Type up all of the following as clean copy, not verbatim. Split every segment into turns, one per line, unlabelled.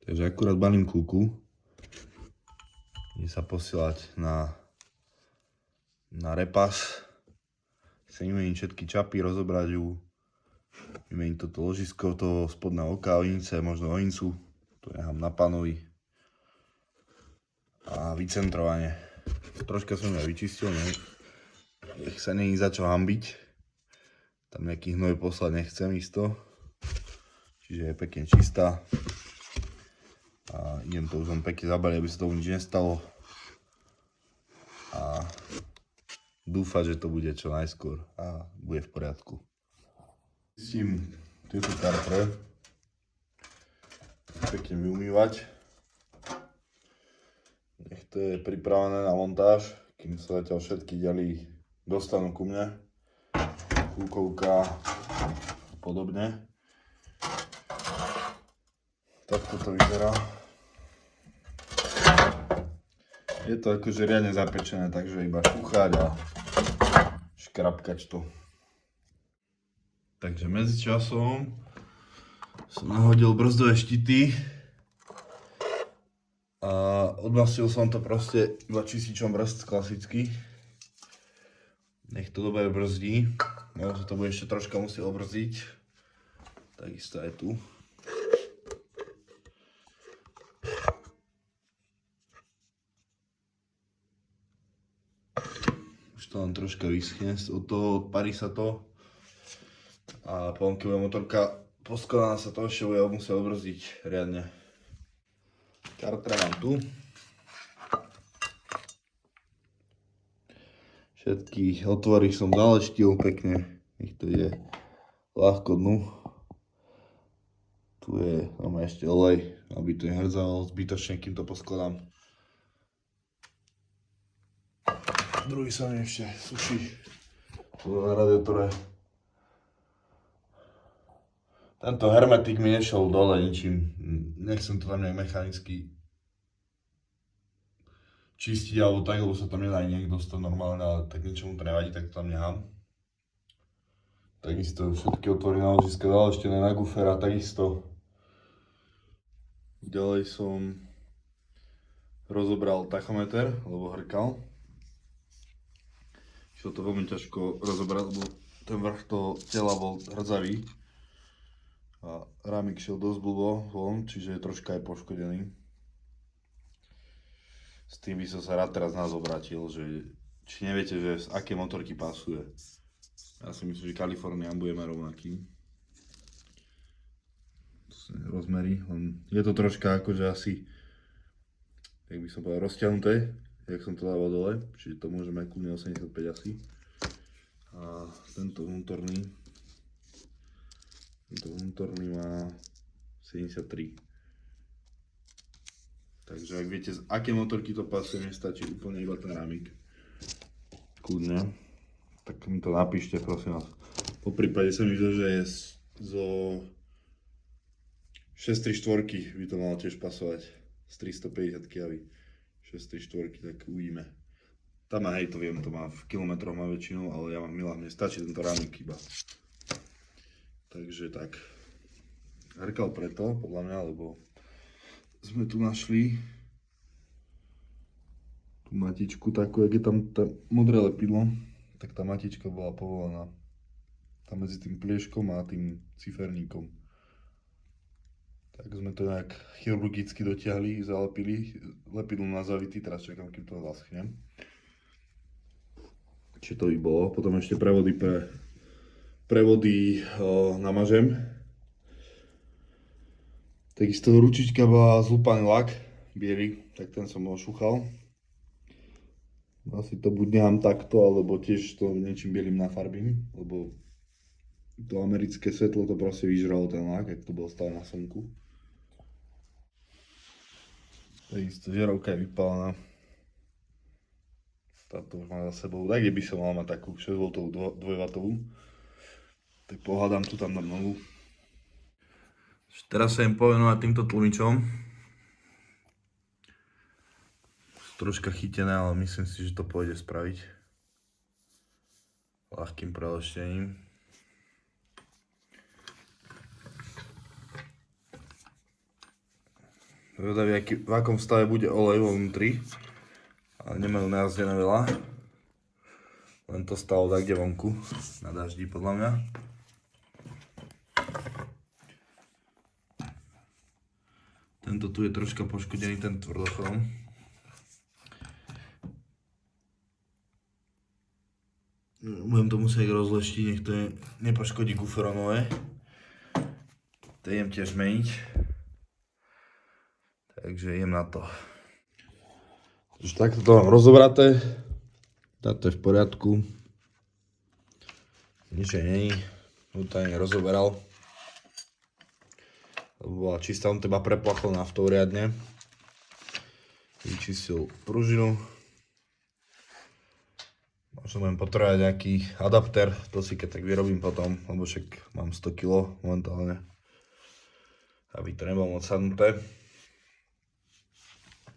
Takže akurát balím kúku. Ide sa posielať na repas. Chcem vymeniť všetky čapy, rozobrať ju. Vymeniť toto ložisko, toho spodného oka, ojnice, možno ojnicu. Tu nechám na pánovi. A vycentrovanie. Troška som ju aj vyčistil, nech sa není za čo hanbiť. Tam nejaký hnoj poslať nechcem isto. Čiže je pekne čistá. A idem to už len pekne zabaliť, aby sa tomu nič nestalo. A dúfať, že to bude čo najskôr a bude v poriadku. Čistím tieto kartre. Pekne vyumývať. Nech to je pripravené na montáž, kým sa zatiaľ všetky diely dostanú ku mne. Kúkovka a podobne. Takto to vyzerá. Je to akože riadne zapečené, takže iba šúchať a škrapkať to. Takže medzičasom som nahodil brzdové štity a odmastil som to proste iba čističom brzd klasicky. Nech to dobre brzdí, možno sa to bude ešte troška musieť obrzdiť. Takisto aj tu. Už to len troška vyschne, odparí sa to a potom keď bude motorka poskladaná, sa to ešte bude musieť obrzdiť riadne. Kartre mám tu. Všetky otvory som zaleštil pekne, nech to ide ľahko dnu. Tu je ešte olej, aby to nehrdzalo zbytočne, kým to poskladám. Druhý sa mi ešte suší na radiátore. Tento hermetik mi nešiel dole ničím. Nechcem to tam nejak mechanicky čistiť alebo tak, lebo sa tam nedá nejak dostať normálne, ale tak ničomu to nevadí, tak to tam nechám. Takisto všetky otvory na ložiska zaleštené na gufera, takisto. Ďalej som rozobral tachometer, lebo hrkal. Šlo to veľmi ťažko rozobrať, lebo ten vrch toho tela bol hrdzavý. A rámik šiel dosť blbo von, čiže je troška aj poškodený. S tým by som sa rád teraz nás obratil, že či neviete, že z aké motorky pasuje. Ja si myslím, že Kalifornian budeme rovnaký. Rozmery, je to troška akože asi, jak by som povedal, rozťahnuté, jak som to dával dole, čiže to môžeme aj kľudne 85 asi. A tento vnútorný má 73. Takže ak viete, z aké motorky to pasuje, nestačí úplne iba ten rámik. Kľudne. Tak mi to napíšte, prosím vás. Poprípade sa mi zdá, že je zo 634 by to malo tiež pasovať. Z 350 kg. 634, tak uvidíme. Tam má, hej, to viem, to má v kilometroch má väčšinu, ale ja mám milá, mne stačí tento rámik iba. Takže tak. Hrkal preto, podľa mňa, lebo sme tu našli tú matičku takú, jak je tam modré lepidlo, tak tá matička bola povolená. Tam medzi tým plieškom a tým ciferníkom. Tak sme to nejak chirurgicky dotiahli, zalepili, lepidlo na zavity, teraz čakám, kým to zaschne. Čiže to by bolo, potom ešte prevody namažem. Takisto ručička bola zlúpaný lak, biely, tak ten som ošúchal. Asi to buď nechám takto, alebo tiež to niečím bielým nafarbím, lebo to americké svetlo to proste vyžralo ten lak, ak to bolo stále na slnku. Takisto žiarovka je vypálená. Táto už má za sebou, tak by som mal mať takú 6V 2W. Tak pohľadám tu tam na novú. Teraz sa im povenovať týmto tlmičom. Troška chytené, ale myslím si, že to pôjde spraviť ľahkým preleštením. Zvedavý, v akom stave bude olej vo vnútri. Ale nemajú najazdené veľa. Len to stalo tak, kde vonku. Na daždi, podľa mňa. Tento tu je troška poškodený, ten tvrdochrom. Budem to musieť rozleštiť, nech to nepoškodí guferonové. To idem tiež meniť. Takže idem na to. Takže takto to mám rozobraté. Táto je v poriadku. Nič není. Tu to ani nerozoberal. Bola čistá, on teba preplachol naftou riadne. Vyčistil pružinu. Možno budem potrebovať nejaký adapter, to si keď tak vyrobím potom, lebo však mám 100 kg momentálne. Aby to nebolo moc sadnuté.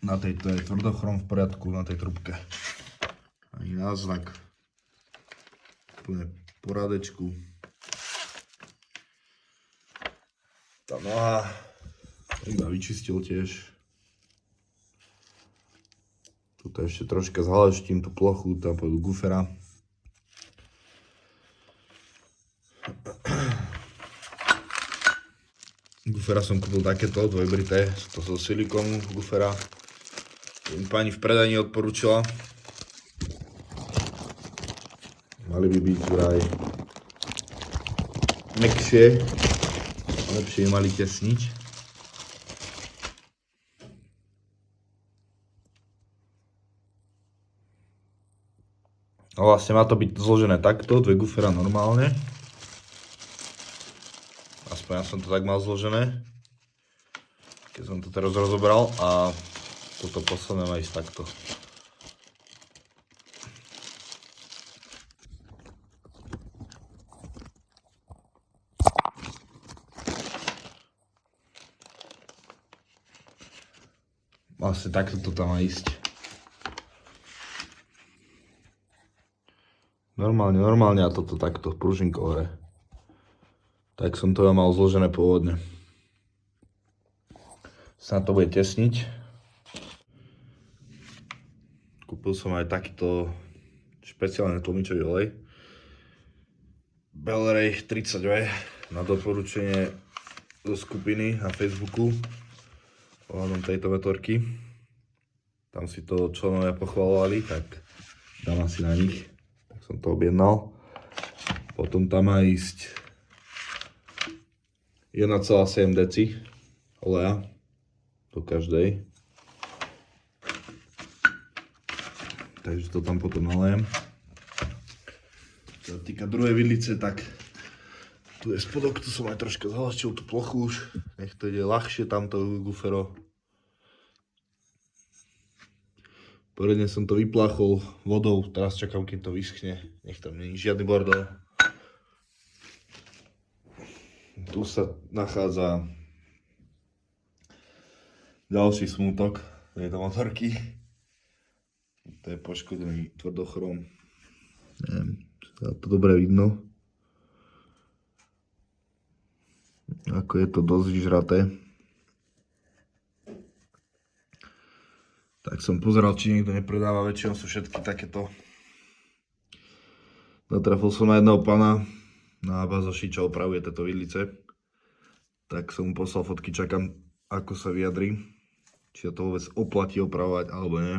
Na tejto je tvrdochrom v poriadku, na tej trubke. Ani náznak. Úplne porádečku. Tá noha, iba vyčistil tiež. Tuto ešte troška zhaleštím tú plochu, tam pôjdu gufera. Gufera som kúpil takéto, dvojbrité, to zo silikónu gufera. Pani v predaní odporúčila. Mali by byť vraj mäkšie, lepšie mali tesniť. A vlastne má to byť zložené takto, dve gufera normálne. Aspoň ja som to tak mal zložené, keď som to teraz rozobral, a toto posledné má ísť takto. Vlastne takto to tam má ísť. Normálne a toto takto, pružinkové. Tak som to mal zložené pôvodne. Sa to bude tesniť. Kúpil som aj takýto špeciálny tlmičový olej. Bel-Ray 30V na doporučenie zo skupiny na Facebooku ohľadom tejto motorky. Tam si to členovia pochvalovali, tak dám asi na nich. Tak som to objednal. Potom tam má ísť 1,7 deci oleja do každej. Takže to tam potom nalejem. Čo sa týka druhej vidlice, tak tu je spodok, tu som aj troška zhalaštil tú plochu už. Nech to ide ľahšie tamto gufero. Poriadne som to vypláchol vodou, teraz čakám, kým to vyschne. Nech tam nie je žiadny bordel. Tu sa nachádza ďalší smútok tejto motorky. To je poškodený tvrdochrom. Neviem, či to dobre vidno. Ako je to dosť vyžraté. Tak som pozeral, či niekto nepredáva, väčšinou sú všetky takéto. Natrafil som na jedného pána na bazoši, čo opravuje tieto vidlice. Tak som mu poslal fotky, čakám, ako sa vyjadri. Či sa to vôbec oplatí opravovať, alebo nie.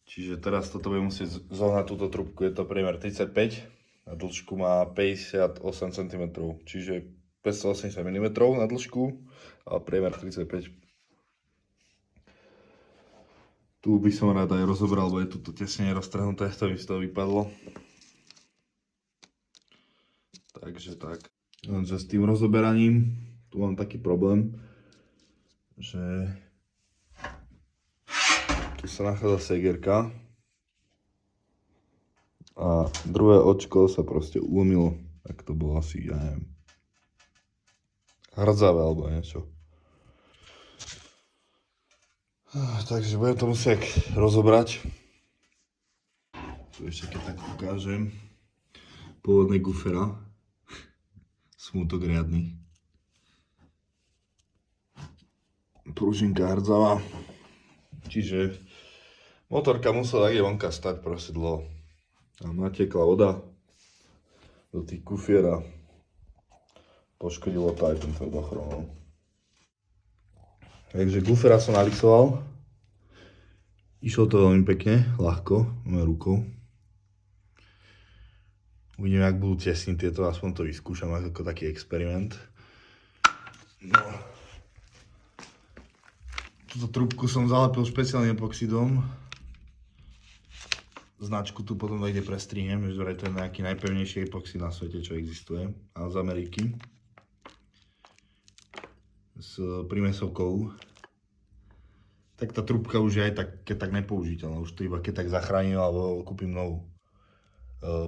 Čiže teraz toto budem musieť zohnať túto trubku, je to priemer 35 a dĺžku má 58 cm, čiže 580 mm na dĺžku a priemer 35. Tu by som rád aj rozobral, lebo je tu tesne roztrhnuté, to by z toho vypadlo. Takže tak. Lenže s tým rozoberaním tu mám taký problém, že tu sa nachádza segerka a druhé očko sa proste uľomilo. Tak to bolo asi, ja neviem, hrdzavé alebo niečo. Takže budem to musieť rozobrať. Tu ešte keď tak ukážem. Pôvodné gufera. Smútok riadny. pružinka hrdzavá. Čiže motorka musela aj vonka stať proste dlho. Tam natiekla voda do tých kufier a poškodilo to aj ten tvrdochrom. Takže gufera som nalixoval. Išlo to veľmi pekne, ľahko, mojou rukou. Uvidíme, ak budú tesniť tieto, aspoň to vyskúšam ako taký experiment. No. Túto trúbku som zalepil špeciálnym epoxidom. Značku tu potom niekde prestrihnem, že to je nejaký najpevnejší epoxid na svete, čo existuje. A z Ameriky. S prímesovkou. Tak tá trúbka už je aj tak, keď tak nepoužiteľná. Už to iba keď tak zachránim alebo kúpim novú.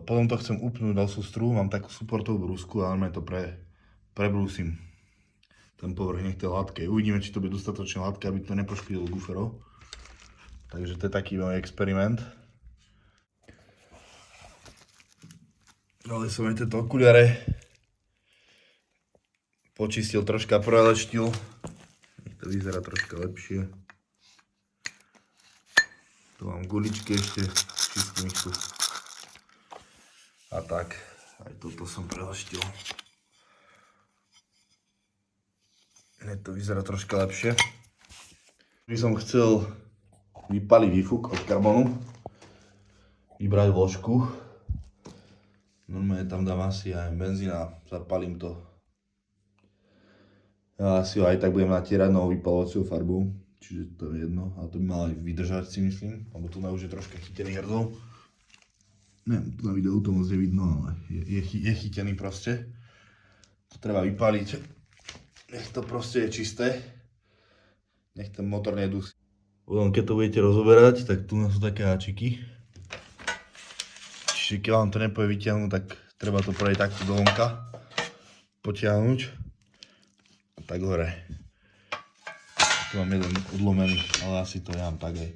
Potom to chcem upnúť do sústru, mám takú supportovú brúsku a normálne to prebrúsim. Ten povrch nech to je hladké. Uvidíme, či to bude dostatočne hladké, aby to nepoškodilo guferov. Takže to je taký môj experiment. Dali som aj tieto okuliare. Počistil troška, preleštil. Nech to vyzerá troška lepšie. Tu mám guličky ešte, čistím ich tu. A tak, aj toto som preleštil. Hneď to vyzerá troška lepšie. By som chcel vypaliť výfuk od karbonu. Vybrať vložku. Normálne tam dám asi aj benzín a zapalím to. Ja asi ho aj tak budem natierať novou vypalovacou farbou. Čiže to je jedno, ale to by mal aj vydržať, si myslím. Lebo tu už je troška chytený hrdol. Neviem, tu na videu to moc nevidno, ale je chytený proste. To treba vypaliť. Nech to proste je čisté. Nech ten motor nedusí. Potom keď to budete rozoberať, tak tu sú také háčiky. Čiže keď vám to nepovie vytiahnuť, tak treba to prejsť takto do vonka. Potiahnuť. A tak hore. Tu mám jeden odlomený, ale asi to dám tak aj.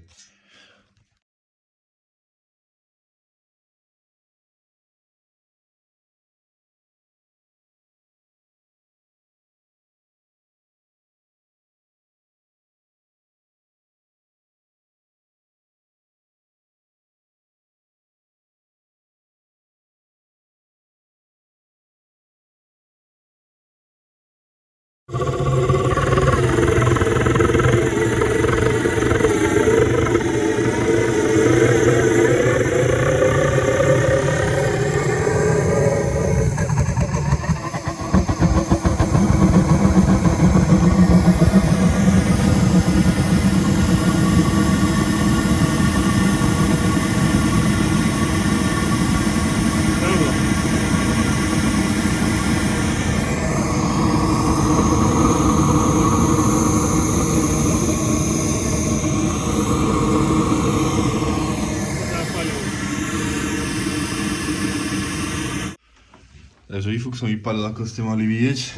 Takže výfuk som vypalil, ako ste mali vidieť.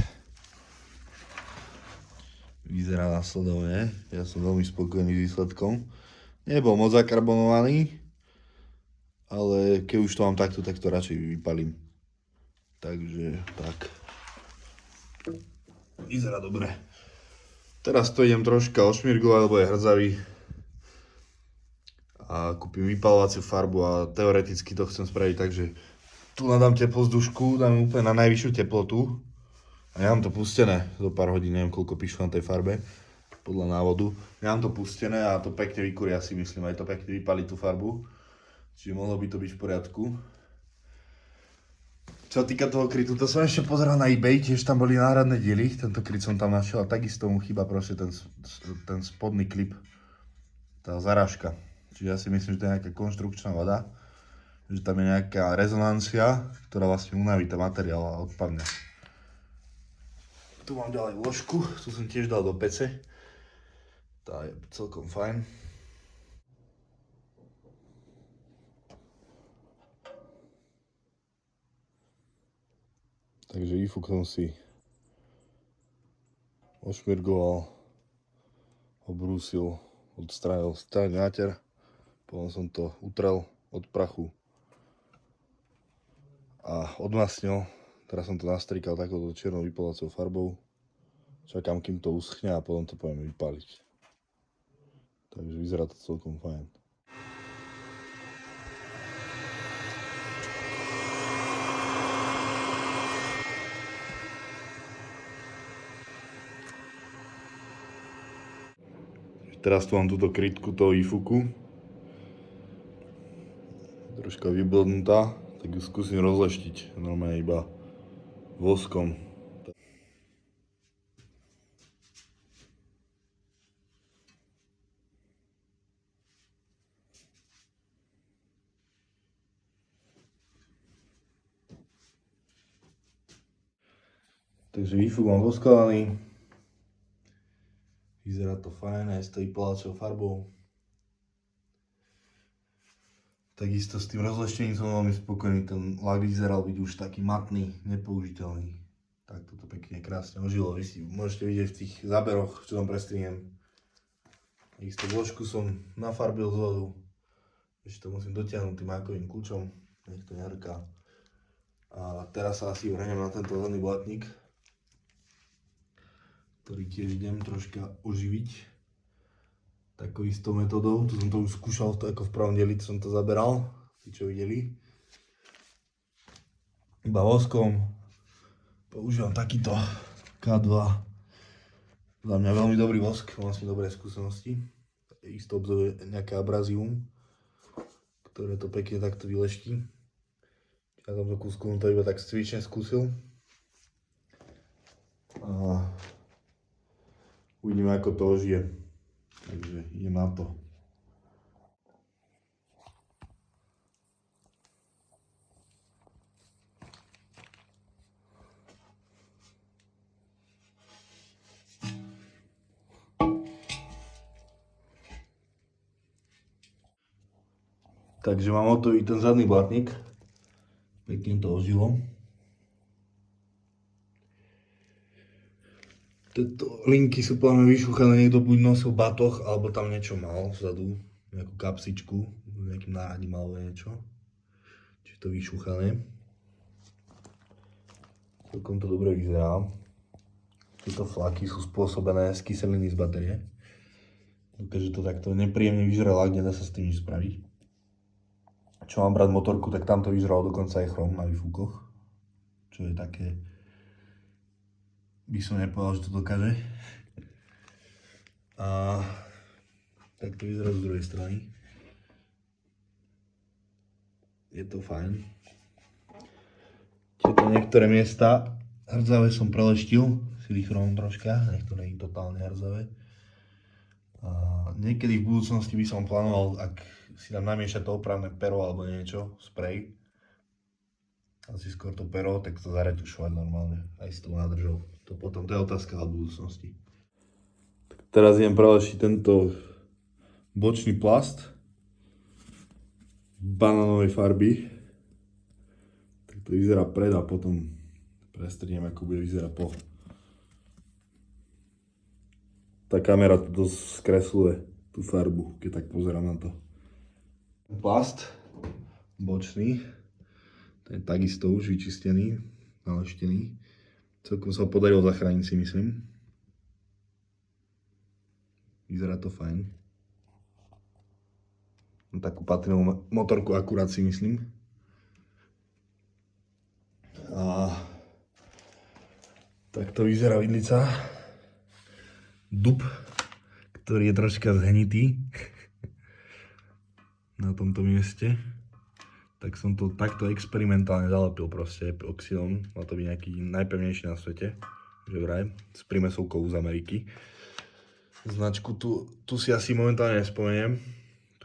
Vyzerá následovne. Ja som veľmi spokojný s výsledkom. Nebol moc zakarbonovaný, ale keď už to mám takto, tak to radšej vypalím. Takže tak. Vyzerá dobre. Teraz to idem troška ošmirgovať, lebo je hrdzavý. A kúpim vypalovaciu farbu a teoreticky to chcem spraviť, takže tu nadám teplozdušku, dám úplne na najvyššiu teplotu a nechám to pustené zo pár hodín, neviem koľko píšu na tej farbe, podľa návodu. Nechám to pustené a to pekne vykurí, ja si myslím, aj to pekne vypalí tú farbu, čiže mohlo by to byť v poriadku. Čo týka toho krytu, to som ešte pozeral na eBay, tiež tam boli náhradné diely, tento kryt som tam našiel a takisto mu chýba proste ten spodný klip, tá zarážka. Čiže ja si myslím, že to je nejaká konštrukčná vada. Že tam je nejaká rezonancia, ktorá vlastne unaví ten materiál a odpadne. Tu mám ďalej vložku, tu som tiež dal do pece. Tá je celkom fajn. Takže výfuk som si ošmirgoval, obrúsil, odstránil stráň náter, potom som to utrel od prachu a odmasnil. Teraz som to nastrikal takouto čiernou vypalovacou farbou. Čakám, kým to uschne a potom to poviem vypaliť. Takže vyzerá to celkom fajn. Teraz tu mám túto krytku toho ifuku. Troška vyblbnutá, tak ju skúsim rozleštiť. Normálne iba voskom. Takže výfuk mám voskovaný. Vyzerá to fajn, aj s tou paláčou farbou. Takisto s tým rozleštením som veľmi spokojný, ten lak vyzeral byť už taký matný, nepoužiteľný. Tak toto pekne, krásne ožilo, vy si môžete vidieť v tých záberoch, čo tam prestrihnem. Takisto vložku som nafarbil z vodu. Ešte to musím dotiahnuť tým mákovým kľúčom, nech to nehrká. A teraz sa asi vrhnem na tento zelený blatník, ktorý tiež idem troška oživiť takou istou metodou. Tu som to už skúšal, ako v prvom dieli som to zaberal, tí čo videli. Iba voskom. Používam takýto K2. Za mňa veľmi dobrý vosk, mám s ním dobré skúsenosti. Isto obzoruje nejaké abrazium, ktoré to pekne takto vyleští. Ja som to kúsku to iba tak cvične skúsil. A uvidíme, ako to ožije. Takže idem na to. Takže mám hotový ten zadný blatník. Pekne to ožilo. Tieto linky sú plne vyšúchané, niekto buď nosil batoh, alebo tam niečo mal vzadu, nejakú kapsičku, nejakým náhradím alebo niečo. Čiže to vyšúchané. Celkom to dobre vyzerá. Tieto flaky sú spôsobené z kyseliny z batérie. Dokáže to takto nepríjemne vyžrať lak, nedá sa s tým nič spraviť. Čo mám brať motorku, tak tam to vyžralo dokonca aj chrom na výfukoch. Čo je také, by som nepovedal, že to dokáže. A tak to vyzerá z druhej strany. Je to fajn. Tieto niektoré miesta hrdzavé som preleštil silichronom troška, nech to nie je totálne hrdzavé. A niekedy v budúcnosti by som plánoval, ak si tam namiešať to opravné pero alebo niečo, sprej. Asi skôr to pero, tak to zaretušovať normálne, aj s tou nádržou. To potom, to je otázka v budúcnosti. Tak teraz idem prelešiť tento bočný plast banánovej farby. Tak to vyzerá pred a potom prestriem, ako bude vyzerať po. Tá kamera to dosť skresluje, tú farbu, keď tak pozerám na to. Plast bočný, ten je takisto už vyčistený, naleštený. Celkom sa ho podarilo zachrániť, si myslím. Vyzerá to fajn. Mám takú patinovú motorku akurát, si myslím. A takto vyzerá vidlica. Dub, ktorý je troška zhnitý na tomto mieste, tak som to takto experimentálne zalepil proste epoxidom, mal to byť nejaký najpevnejší na svete, že vraj, s prímesovkou z Ameriky. Značku tu si asi momentálne nespomeniem,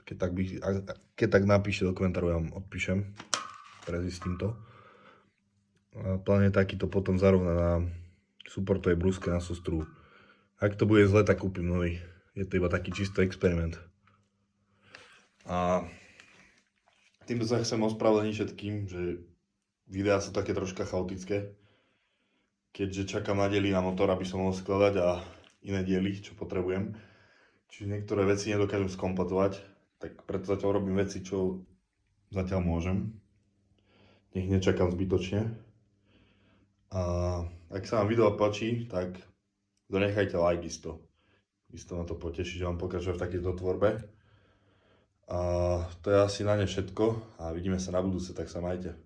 keď tak napíšte do komentárov, ja vám odpíšem, prezistím to. A plán je takýto potom zarovná na supportovej brúske na sústru. Ak to bude zle, tak kúpim nový. Je to iba taký čisto experiment. A týmto sa chcem ospravedlniť všetkým, že videá sú také troška chaotické. Keďže čakám na diely na motor, aby som mohol skladať a iné diely, čo potrebujem. Čiže niektoré veci nedokážem skompletovať, tak preto zatiaľ robím veci, čo zatiaľ môžem. Nech nečakám zbytočne. A ak sa vám video páči, tak Zanechajte like isto. Isto ma to poteší, že vám pokračujem v takejto tvorbe. A to je asi na ne všetko a vidíme sa na budúce, tak sa majte.